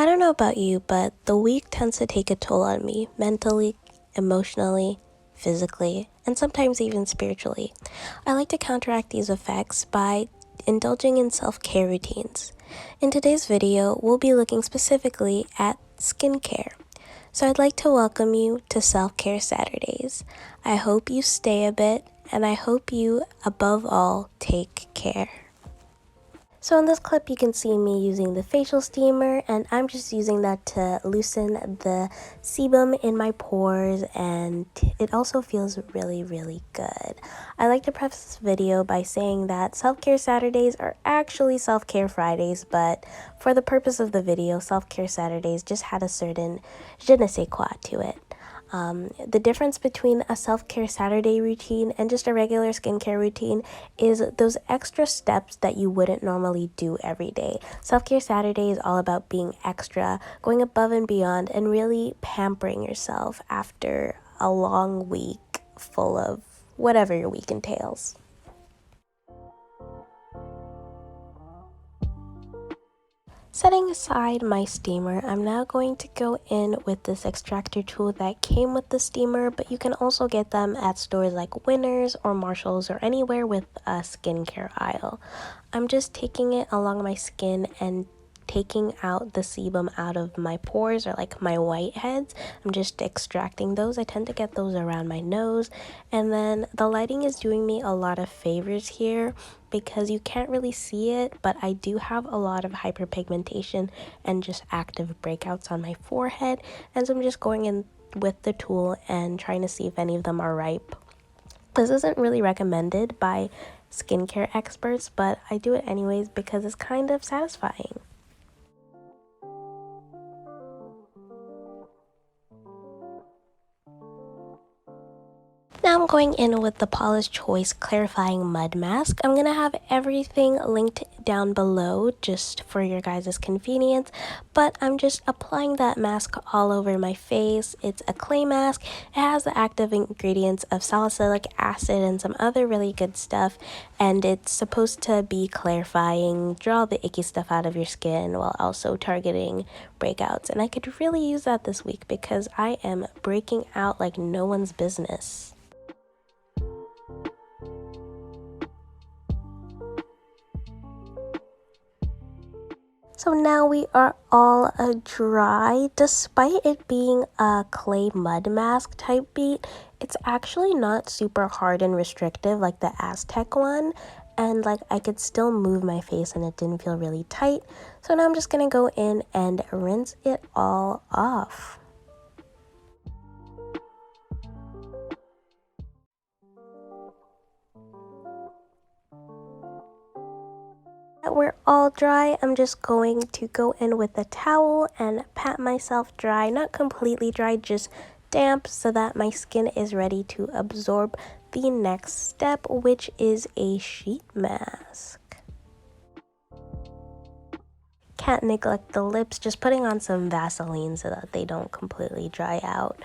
I don't know about you, but the week tends to take a toll on me mentally, emotionally, physically, and sometimes even spiritually. I like to counteract these effects by indulging in self-care routines. In today's video, we'll be looking specifically at skincare. So I'd like to welcome you to Self-Care Saturdays. I hope you stay a bit, and I hope you, above all, take care. So in this clip, you can see me using the facial steamer, and I'm just using that to loosen the sebum in my pores, and it also feels really, really good. I like to preface this video by saying that Self-Care Saturdays are actually Self-Care Fridays, but for the purpose of the video, Self-Care Saturdays just had a certain je ne sais quoi to it. The difference between a self-care Saturday routine and just a regular skincare routine is those extra steps that you wouldn't normally do every day. Self-care Saturday is all about being extra, going above and beyond, and really pampering yourself after a long week full of whatever your week entails. Setting aside my steamer, I'm now going to go in with this extractor tool that came with the steamer, but you can also get them at stores like Winners or Marshalls or anywhere with a skincare aisle. I'm just taking it along my skin and taking out the sebum out of my pores, or like my whiteheads. I'm just extracting those. I tend to get those around my nose, and then the lighting is doing me a lot of favors here because you can't really see it, but I do have a lot of hyperpigmentation and just active breakouts on my forehead, and so I'm just going in with the tool and trying to see if any of them are ripe. This isn't really recommended by skincare experts, but I do it anyways because it's kind of satisfying. Now I'm going in with the Paula's Choice Clarifying Mud Mask. I'm going to have everything linked down below just for your guys' convenience, but I'm just applying that mask all over my face. It's a clay mask. It has the active ingredients of salicylic acid and some other really good stuff, and it's supposed to be clarifying, draw the icky stuff out of your skin while also targeting breakouts. And I could really use that this week because I am breaking out like no one's business. So now we are all dry. Despite it being a clay mud mask type beat, it's actually not super hard and restrictive like the Aztec one. And like I could still move my face and it didn't feel really tight. So now I'm just gonna go in and rinse it all off. We're all dry. I'm just going to go in with a towel and pat myself dry, not completely dry, just damp, so that my skin is ready to absorb the next step, which is a sheet mask. Can't neglect the lips, just putting on some Vaseline so that they don't completely dry out.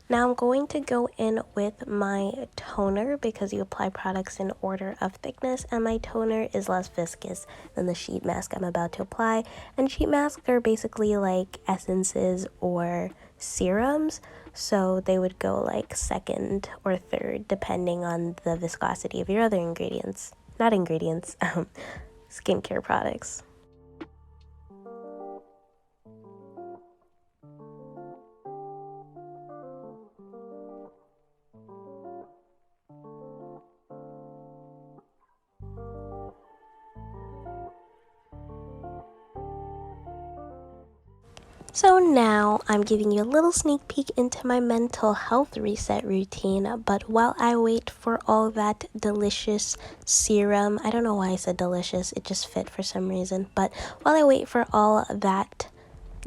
Now I'm going to go in with my toner because you apply products in order of thickness, and my toner is less viscous than the sheet mask I'm about to apply. And sheet masks are basically like essences or serums, so they would go like second or third depending on the viscosity of your other ingredients. Not ingredients, skincare products. So now I'm giving you a little sneak peek into my mental health reset routine, but while I wait for all that delicious serum, I don't know why I said delicious, it just fit for some reason, but while I wait for all that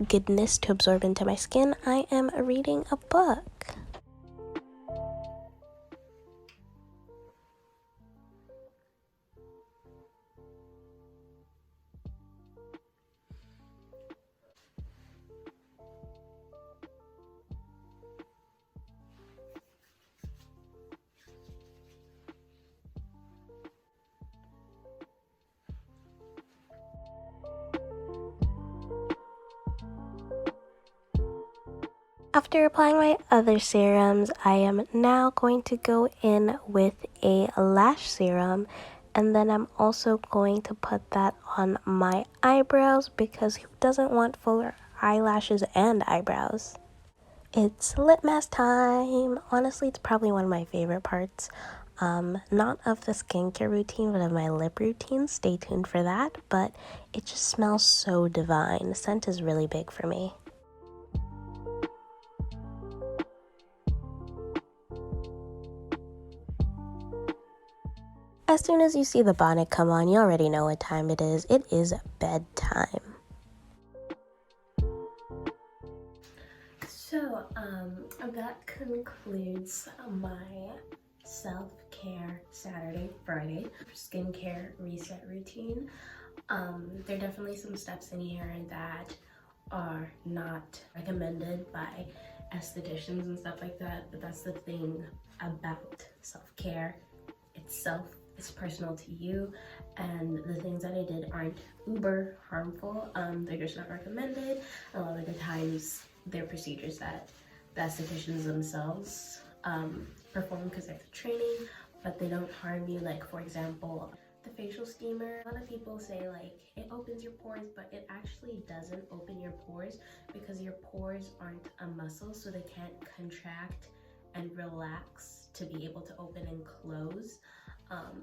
goodness to absorb into my skin, I am reading a book. After applying my other serums, I am now going to go in with a lash serum, and then I'm also going to put that on my eyebrows because who doesn't want fuller eyelashes and eyebrows? It's lip mask time. Honestly, it's probably one of my favorite parts. Not of the skincare routine, but of my lip routine. Stay tuned for that. But it just smells so divine. Scent is really big for me. As soon as you see the bonnet come on, you already know what time it is. It is bedtime. So, that concludes my self-care Saturday, Friday skincare reset routine. There are definitely some steps in here that are not recommended by estheticians and stuff like that, but that's the thing about self-care itself. It's personal to you, and the things that I did aren't uber harmful. They're just not recommended. A lot of the times they're procedures that the estheticians themselves perform because they have the training, but they don't harm you. Like, for example, the facial steamer. A lot of people say like it opens your pores, but it actually doesn't open your pores because your pores aren't a muscle, so they can't contract and relax to be able to open and close.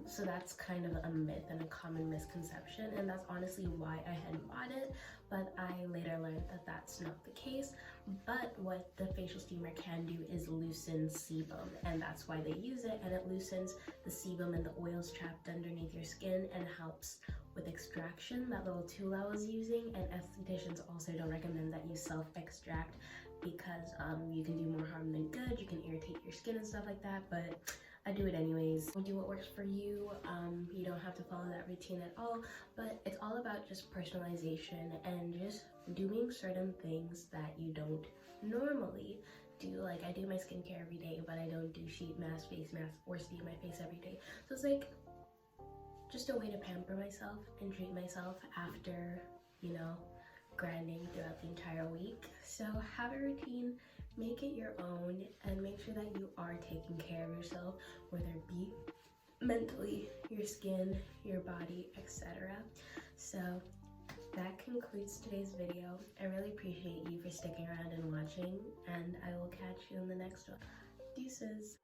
So that's kind of a myth and a common misconception, and that's honestly why I hadn't bought it, but I later learned that that's not the case. But what the facial steamer can do is loosen sebum, and that's why they use it, and it loosens the sebum and the oils trapped underneath your skin and helps with extraction, that little tool I was using. And estheticians also don't recommend that you self-extract because you can do more harm than good. You can irritate your skin and stuff like that, but I do it anyways. Do what works for you. You don't have to follow that routine at all, but it's all about just personalization and just doing certain things that you don't normally do. Like, I do my skincare every day, but I don't do sheet mask, face mask, or steam my face every day. So it's like just a way to pamper myself and treat myself after, you know, grinding throughout the entire week. So have a routine, make it your own, and make sure that you are taking care of yourself, whether it be mentally, your skin, your body, etc. So that concludes today's video. I really appreciate you for sticking around and watching, and I will catch you in the next one. Deuces!